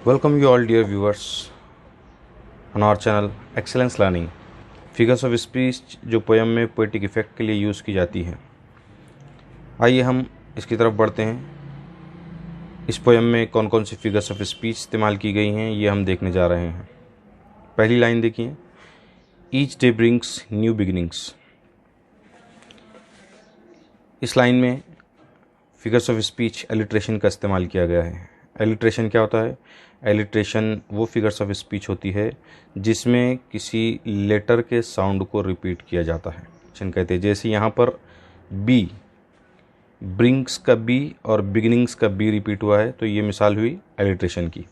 Welcome you all dear viewers on our channel Excellence Learning। Figures of speech जो poem में poetic effect के लिए use की जाती है। आइए हम इसकी तरफ बढ़ते हैं। इस पोएम में कौन कौन सी फिगर्स ऑफ स्पीच इस्तेमाल की गई हैं ये हम देखने जा रहे हैं। पहली लाइन देखिए, each day brings new beginnings. इस लाइन में फिगर्स ऑफ स्पीच एलिट्रेशन का इस्तेमाल किया गया है। एलिट्रेशन क्या होता है? एलिट्रेशन वो फिगर्स ऑफ स्पीच होती है जिसमें किसी लेटर के साउंड को रिपीट किया जाता है, कहते हैं। जैसे यहाँ पर बी, ब्रिंग्स का बी और बिगिनिंग्स का बी रिपीट हुआ है, तो ये मिसाल हुई एलिट्रेशन की।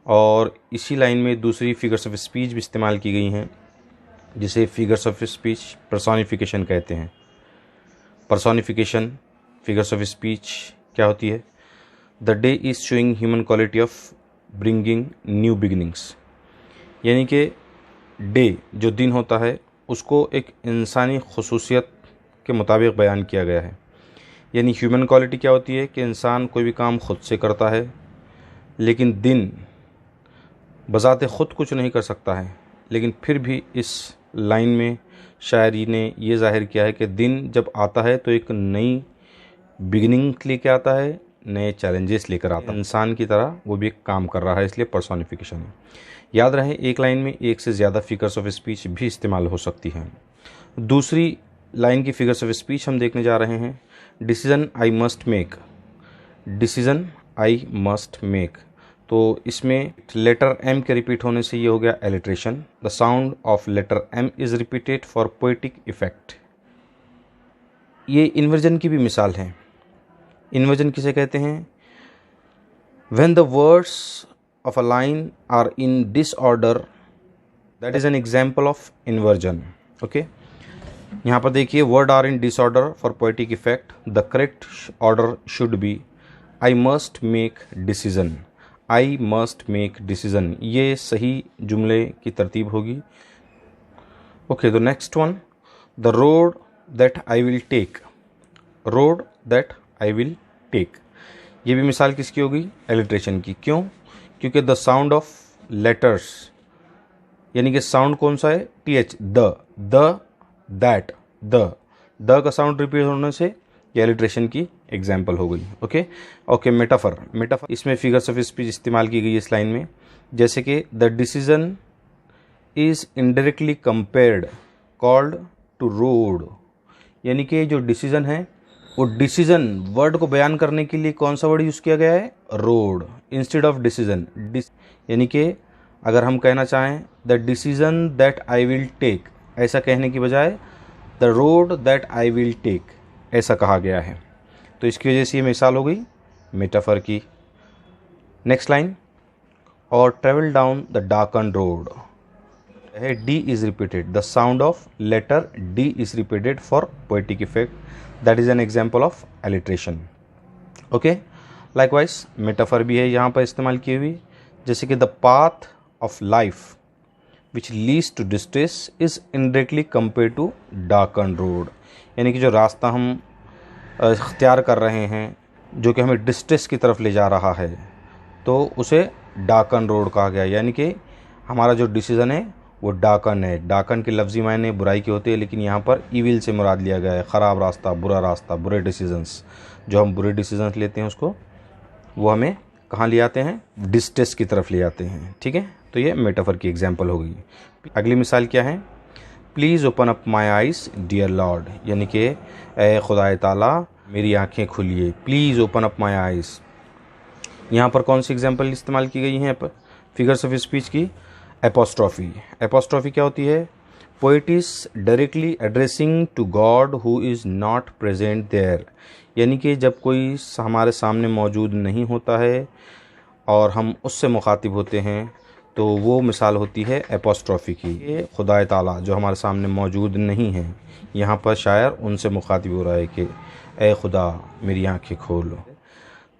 और इसी लाइन में दूसरी फिगर्स ऑफ स्पीच भी इस्तेमाल की गई हैं जिसे फिगर्स ऑफ स्पीच पर्सोनिफिकेशन कहते हैं। पर्सोनिफिकेशन फिगर्स ऑफ स्पीच क्या होती है? The day is showing human quality of bringing new beginnings. यानी कि डे जो दिन होता है उसको एक इंसानी खसूसियत के मुताबिक बयान किया गया है। यानी ह्यूमन क्वालिटी क्या होती है कि इंसान कोई भी काम खुद से करता है, लेकिन दिन बज़ाते ख़ुद कुछ नहीं कर सकता है। लेकिन फिर भी इस लाइन में शायरी ने ये ज़ाहिर किया है कि दिन जब आता है तो एक नई बिगिनिंग लेके आता है, नए चैलेंजेस लेकर आता है। इंसान की तरह वो भी एक काम कर रहा है, इसलिए पर्सोनिफिकेशन है। याद रहे, एक लाइन में एक से ज़्यादा फिगर्स ऑफ स्पीच भी इस्तेमाल हो सकती हैं। दूसरी लाइन की फिगर्स ऑफ स्पीच हम देखने जा रहे हैं। डिसीज़न आई मस्ट मेक। डिसीज़न आई मस्ट मेक, तो इसमें लेटर एम के रिपीट होने से ये हो गया alliteration. The sound of letter M is repeated for poetic effect. ये इन्वर्जन की भी मिसाल है। इन्वर्जन किसे कहते हैं? When the words of a line are in disorder, that is an example of inversion. Okay, यहाँ पर देखिए, word are in disorder for poetic effect. The correct order should be I must make decision. I must make decision, ये सही जुमले की तरतीब होगी। Okay, the next one, the road that I will take. Road that I will take, ये भी मिसाल किसकी होगी? एलिट्रेशन की। क्यों? क्योंकि द साउंड ऑफ लेटर्स, यानी कि साउंड कौन सा है? T H, the, that, the का साउंड रिपीट होने से ये एलिट्रेशन की एग्जाम्पल हो गई। Okay, metaphor. इसमें फिगर्स ऑफ स्पीच इस्तेमाल की गई इस लाइन में। जैसे कि the decision is indirectly compared called to road. यानी कि जो डिसीजन है वो डिसीजन वर्ड को बयान करने के लिए कौन सा वर्ड यूज़ किया गया है? Road instead of decision. यानी कि अगर हम कहना चाहें the decision that I will take, ऐसा कहने की बजाय the road that I will take ऐसा कहा गया है। तो इसकी वजह से ये मिसाल हो गई मेटाफर की। नेक्स्ट लाइन, और travel down the darkened road है, D is repeated. The sound of letter D is repeated for poetic effect. That is an example of alliteration. Okay, likewise metaphor भी है यहाँ पर इस्तेमाल की हुई। जैसे कि the path of life which leads to distress is indirectly compare to darkened road. यानी कि जो रास्ता हम इख्तियार कर रहे हैं जो कि हमें डिस्ट्रेस की तरफ ले जा रहा है, तो उसे डार्कन रोड कहा गया। यानी कि हमारा जो डिसीज़न है वो डार्कन है। डार्कन के लफ्ज़ी मायने बुराई के होते हैं, लेकिन यहाँ पर ईविल से मुराद लिया गया है। ख़राब रास्ता, बुरे डिसीजंस। जो हम बुरे डिसीजंस लेते हैं उसको वो हमें कहाँ ले आते हैं? डिस्ट्रेस की तरफ ले आते हैं। ठीक है, तो ये मेटाफर की एग्जाम्पल हो गई। अगली मिसाल क्या है? Please open up my eyes dear lord. यानी कि ए खुदाए ताला मेरी आँखें खुलिए। Please open up my eyes. यहाँ पर कौन सी एग्जाम्पल इस्तेमाल की गई हैं फिगर्स ऑफ स्पीच की? एपोस्ट्रॉफी। एपोस्ट्रॉफी क्या होती है? Poet is directly addressing to God who is not present there. यानी कि जब कोई हमारे सामने मौजूद नहीं होता है और हम उससे मुखातिब होते हैं, तो वो मिसाल होती है एपोस्ट्रॉफी की। ये खुदाए ताला जो हमारे सामने मौजूद नहीं है, यहाँ पर शायर उनसे मुखातिब हो रहा है कि ए खुदा मेरी आँखें खोल।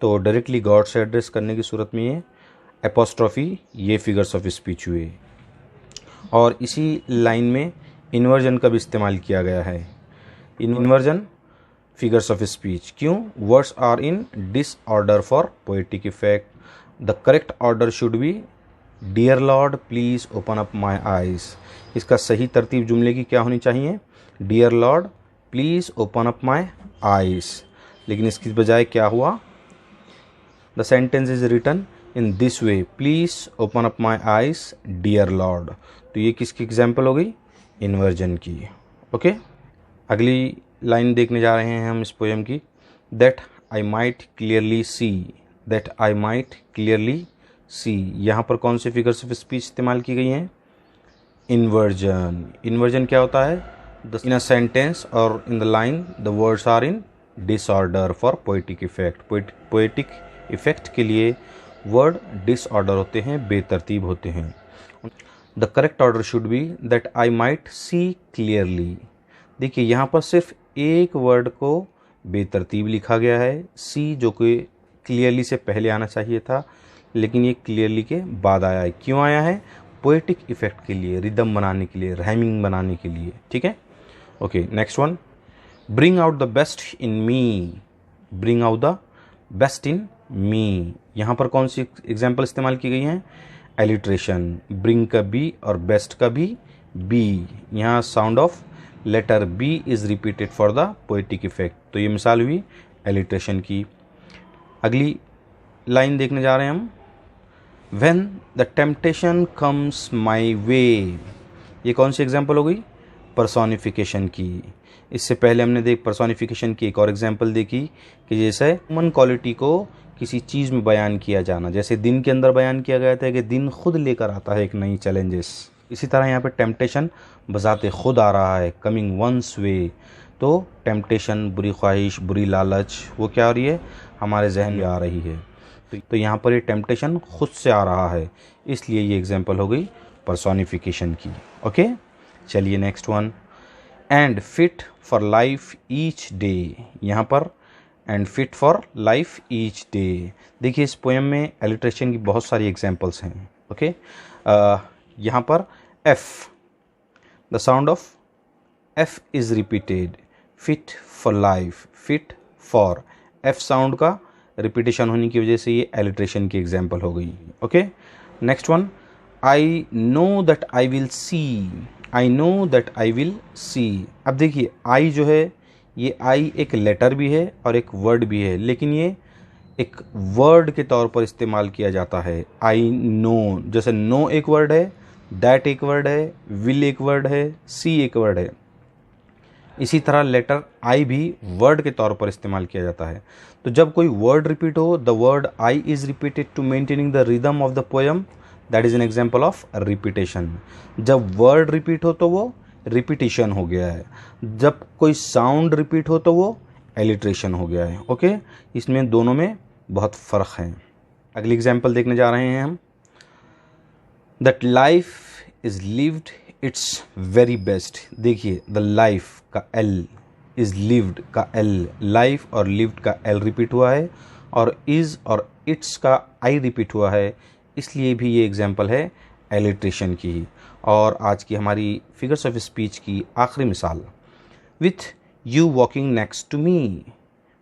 तो डायरेक्टली गॉड से एड्रेस करने की सूरत में ये एपोस्ट्रॉफी, ये फिगर्स ऑफ स्पीच हुए। और इसी लाइन में इन्वर्जन का भी इस्तेमाल किया गया है। Inversion figures of speech. क्यों? Words are in disorder for poetic effect. The correct order should be dear lord please open up my eyes. इसका सही तरतीब जुमले की क्या होनी चाहिए? Dear lord please open up my eyes. लेकिन इसकी बजाय क्या हुआ? The sentence is written in this way, please open up my eyes dear lord. तो ये किसकी एग्जाम्पल हो गई? इन्वर्जन की। ओके, अगली लाइन देखने जा रहे हैं हम इस पोएम की। That I might clearly see, that I might clearly see. यहाँ पर कौन से फिगर्स ऑफ स्पीच इस्तेमाल की गई हैं? इन्वर्जन। इन्वर्जन क्या होता है? इन अ सेंटेंस और in the line the words are in disorder for poetic effect. Poetic effect के लिए वर्ड डिसऑर्डर होते हैं, बेतरतीब होते हैं। The correct order should be that I might see clearly. देखिए यहाँ पर सिर्फ एक वर्ड को बेतरतीब लिखा गया है, सी जो कि क्लियरली से पहले आना चाहिए था, लेकिन ये क्लियरली के बाद आया है। क्यों आया है? पोएटिक इफेक्ट के लिए, रिदम बनाने के लिए, राइमिंग बनाने के लिए। ठीक है, okay. Next one, bring out the best in me, bring out the best in me. यहाँ पर कौन सी एग्जाम्पल इस्तेमाल की गई हैं? एलिट्रेशन। ब्रिंग का बी और बेस्ट का भी बी। यहाँ sound of letter B is repeated for the poetic effect. तो ये मिसाल हुई एलिट्रेशन की। अगली लाइन देखने जा रहे हैं हम। When the temptation comes my way, ये कौन सी एग्जाम्पल हो गई? पर्सोनिफिकेशन की। इससे पहले हमने पर्सोनिफिकेशन की एक और एग्जाम्पल देखी कि जैसे ह्यूमन क्वालिटी को किसी चीज़ में बयान किया जाना, जैसे दिन के अंदर बयान किया गया था कि दिन खुद लेकर आता है एक नई चैलेंजेस। इसी तरह यहाँ पे टेम्पटेशन बजाते खुद आ रहा है, कमिंग वंस वे। तो टेम्पटेशन, बुरी ख्वाहिश, बुरी लालच, वो क्या हो रही है? हमारे जहन में आ रही है। तो यहाँ पर ये टेम्पटेशन खुद से आ रहा है, इसलिए ये एग्जाम्पल हो गई पर्सोनिफिकेशन की। ओके, चलिए next one. And fit for life each day. यहाँ पर and fit for life each day. देखिए इस पोएम में एलिट्रेशन की बहुत सारी एग्जाम्पल्स हैं। ओके, यहाँ पर F, the sound of F is repeated. Fit for life, fit for, F sound का रिपीटेशन होने की वजह से ये एलिट्रेशन की एग्जाम्पल हो गई। Okay, next one, I know that I will see, I know that I will see. अब देखिए आई जो है, ये आई एक लेटर भी है और एक वर्ड भी है, लेकिन ये एक वर्ड के तौर पर इस्तेमाल किया जाता है। आई नो, जैसे नो एक वर्ड है, दैट एक वर्ड है, विल एक वर्ड है, सी एक वर्ड है। इसी तरह लेटर आई भी वर्ड के तौर पर इस्तेमाल किया जाता है। तो जब कोई वर्ड रिपीट हो, the word I is repeated to maintaining the rhythm of the poem, that is an example of repetition. जब वर्ड रिपीट हो तो वो रिपीटेशन हो गया है, जब कोई साउंड रिपीट हो तो वो एलिट्रेशन हो गया है। ओके, इसमें दोनों में बहुत फ़र्क है। अगली एग्जाम्पल देखने जा रहे हैं हम। That life is lived it's very best. देखिए द लाइफ का एल, इज लिव्ड का एल, लाइफ और लिव्ड का एल रिपीट हुआ है, और इज और इट्स का आई रिपीट हुआ है, इसलिए भी ये एग्जाम्पल है एलिट्रेशन की। और आज की हमारी फिगर्स ऑफ स्पीच की आखिरी मिसाल, with you walking next to me,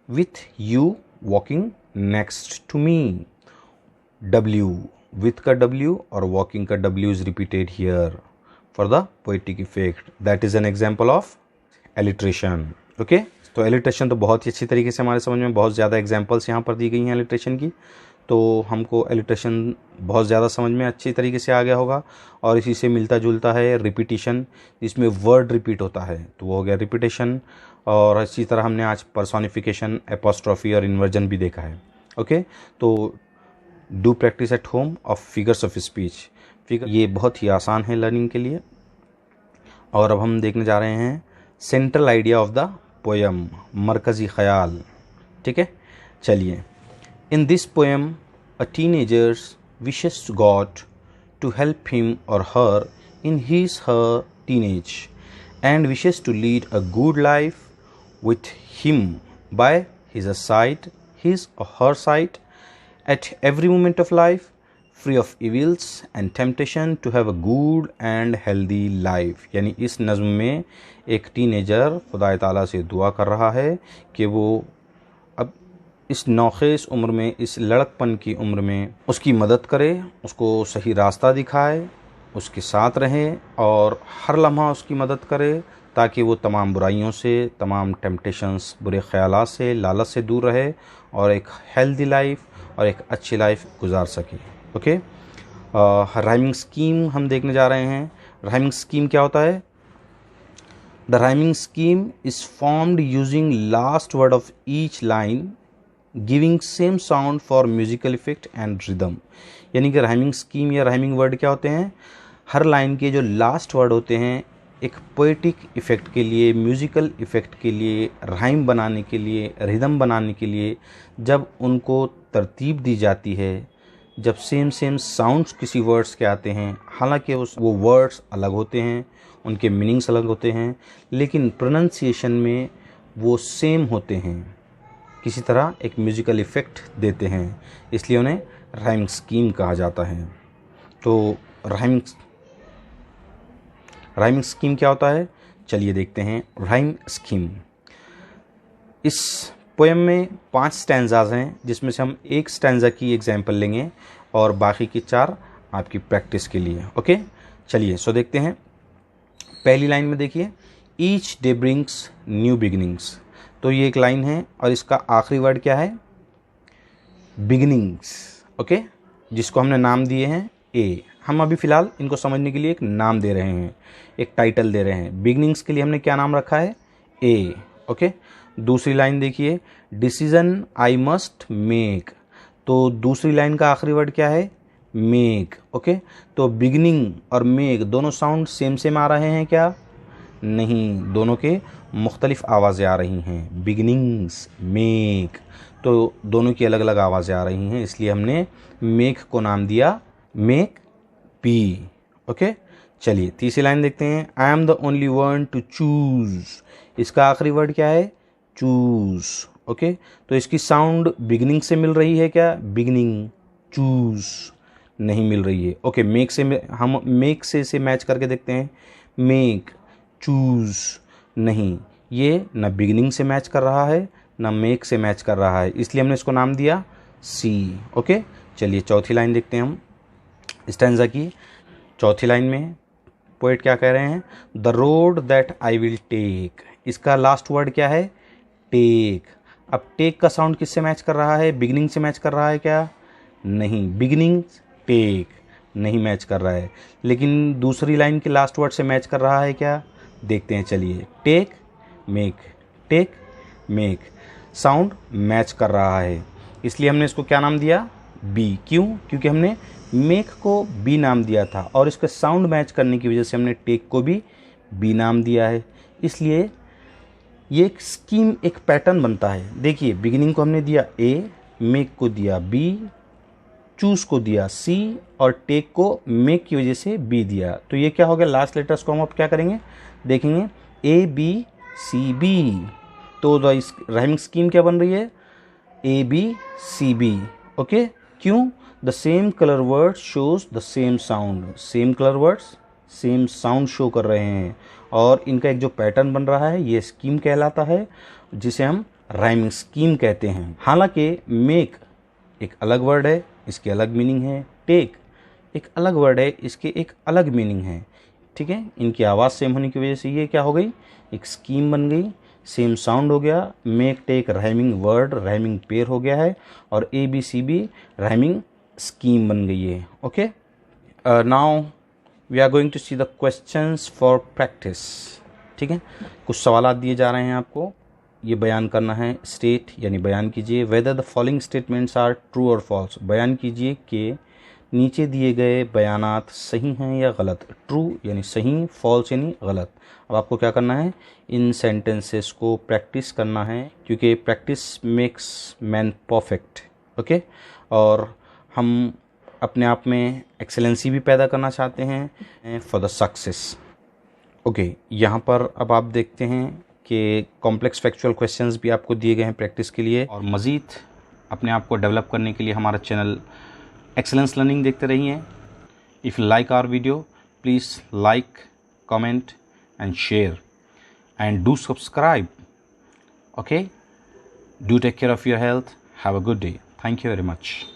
with you walking next to me. W, with का डब्ल्यू और वॉकिंग का W is repeated here for the poetic effect, that is an example of alliteration. Okay, तो alliteration तो बहुत ही अच्छी तरीके से हमारे समझ में, बहुत ज़्यादा एग्जाम्पल्स यहाँ पर दी गई हैं एलिट्रेशन की, तो हमको एलिट्रेशन बहुत ज़्यादा समझ में अच्छी तरीके से आ गया होगा। और इसी से मिलता जुलता है रिपीटिशन, जिसमें वर्ड रिपीट होता है, तो वो हो गया रिपीटेशन। और इसी तरह हमने आज पर्सोनिफिकेशन, एपोस्ट्रॉफी और इन्वर्जन भी देखा है। ओके, तो do practice at home of figures of speech. Figure ये बहुत ही आसान है लर्निंग के लिए। और अब हम देखने जा रहे हैं central idea of the poem, मरकज़ी ख्याल। ठीक है, चलिए। In this poem a teenagers wishes God to help him और her in his her teenage and wishes to lead a good life with him by his side, his or her side, at every moment of life, free of evils and temptation to have a good and healthy life। यानी इस नज़्म में एक teenager खुदा ताला से दुआ कर रहा है कि वो अब इस नौखेज़ उम्र में, इस लड़कपन की उम्र में उसकी मदद करे, उसको सही रास्ता दिखाए, उसके साथ रहे और हर लम्हा उसकी मदद करे ताकि वो तमाम बुराइयों से, तमाम टेम्पटेशंस, बुरे ख़यालात से, लालच से दूर रहे और एक हेल्दी लाइफ और एक अच्छी लाइफ गुजार सके। ओके, राइमिंग स्कीम हम देखने जा रहे हैं। राइमिंग स्कीम क्या होता है? The rhyming scheme is formed using last word of each line giving same sound for musical effect and rhythm. यानी कि राइमिंग स्कीम या राइमिंग वर्ड क्या होते हैं? हर लाइन के जो लास्ट वर्ड होते हैं एक पोएटिक इफ़ेक्ट के लिए, म्यूज़िकल इफ़ेक्ट के लिए, राइम बनाने के लिए, रिदम बनाने के लिए जब उनको तरतीब दी जाती है, जब सेम साउंड्स किसी वर्ड्स के आते हैं, हालांकि वो वर्ड्स अलग होते हैं, उनके मीनिंग्स अलग होते हैं, लेकिन प्रोनंसिएशन में वो सेम होते हैं, किसी तरह एक म्यूज़िकल इफ़ेक्ट देते हैं, इसलिए उन्हें राइमिंग स्कीम कहा जाता है। तो राइमिंग स्कीम क्या होता है? चलिए देखते हैं राइम स्कीम। इस पोएम में 5 स्टैंजाज हैं, जिसमें से हम एक स्टैंजा की एग्जाम्पल लेंगे और बाकी की 4 आपकी प्रैक्टिस के लिए। ओके, चलिए सो देखते हैं। पहली लाइन में देखिए, each day brings new beginnings. तो ये एक लाइन है और इसका आखिरी वर्ड क्या है? बिगिनिंग्स। ओके, जिसको हमने नाम दिए हैं ए। हम अभी फ़िलहाल इनको समझने के लिए एक नाम दे रहे हैं, एक टाइटल दे रहे हैं। बिगिनिंग्स के लिए हमने क्या नाम रखा है? ए। ओके, दूसरी लाइन देखिए, डिसीजन आई मस्ट मेक। तो दूसरी लाइन का आखिरी वर्ड क्या है? मेक। ओके, तो बिगिनिंग और मेक दोनों साउंड सेम आ रहे हैं क्या? नहीं, दोनों के मुख्तलिफ आवाज़ें आ रही हैं। बिगिनिंग्स, मेक, तो दोनों की अलग अलग आवाज़ें आ रही हैं, इसलिए हमने मेक को नाम दिया मेक पी। ओके, चलिए तीसरी लाइन देखते हैं, I am the only one two choose. इसका आखिरी वर्ड क्या है? चूज़। ओके, तो इसकी साउंड बिगिनिंग से मिल रही है क्या? बिगिनिंग, चूज़ नहीं मिल रही है। ओके, मेक से हम मेक से इसे मैच करके देखते हैं। मेक, चूज़, नहीं, ये न बिगिनिंग से मैच कर रहा है न मेक से मैच कर रहा है, इसलिए हमने इसको नाम दिया सी। ओके, चलिए चौथी लाइन देखते हैं हम स्टैंजा की। चौथी लाइन में पोएट क्या कह रहे हैं? The road that I will take. इसका लास्ट वर्ड क्या है? टेक। अब टेक का साउंड किससे मैच कर रहा है? बिगिनिंग से मैच कर रहा है क्या? नहीं, बिगिनिंग टेक नहीं मैच कर रहा है, लेकिन दूसरी लाइन के लास्ट वर्ड से मैच कर रहा है क्या? देखते हैं, चलिए। Take make, take make, sound match कर रहा है, इसलिए हमने इसको क्या नाम दिया? बी। क्यों? क्योंकि हमने मेक को बी नाम दिया था और इसका साउंड मैच करने की वजह से हमने टेक को भी बी नाम दिया है। इसलिए ये एक स्कीम, एक पैटर्न बनता है। देखिए, बिगिनिंग को हमने दिया ए, मेक को दिया बी, चूज़ को दिया सी और टेक को मेक की वजह से बी दिया। तो ये क्या हो गया? लास्ट लेटर्स को हम अब क्या करेंगे? देखेंगे, ए बी सी बी। तो राइमिंग स्कीम क्या बन रही है? A B C B. Okay, क्यों? The same colour word shows the same sound. Same colour words same sound show कर रहे हैं और इनका एक जो पैटर्न बन रहा है ये स्कीम कहलाता है, जिसे हम राइमिंग स्कीम कहते हैं। हालांकि मेक एक अलग वर्ड है, इसकी अलग मीनिंग है। टेक एक अलग वर्ड है, इसके एक अलग मीनिंग है। ठीक है, इनकी आवाज़ सेम होने की वजह से ये क्या हो गई? एक स्कीम बन गई, सेम साउंड हो गया। Make take rhyming word, rhyming pair हो गया है और A B C B rhyming scheme बन गई है। Okay, now we are going to see the questions for practice. ठीक है, कुछ सवाल दिए जा रहे हैं आपको, ये बयान करना है। स्टेट यानी बयान कीजिए, whether the following statements are true और फॉल्स। बयान कीजिए कि नीचे दिए गए बयानात सही हैं या गलत। ट्रू यानी सही, फॉल्स यानी गलत। अब आपको क्या करना है? इन सेंटेंसेस को प्रैक्टिस करना है, क्योंकि practice makes man perfect. Okay, और हम अपने आप में एक्सेलेंसी भी पैदा करना चाहते हैं फॉर द सक्सेस। ओके, यहाँ पर अब आप देखते हैं कि कॉम्प्लेक्स फैक्चुअल क्वेश्चंस भी आपको दिए गए हैं प्रैक्टिस के लिए, और मज़ीद अपने आप को डेवलप करने के लिए हमारा चैनल एक्सेलेंस लर्निंग देखते रहिए। If you like our video, please like, comment and share and do subscribe. Okay, do take care of your health, Have a good day. Thank you very much.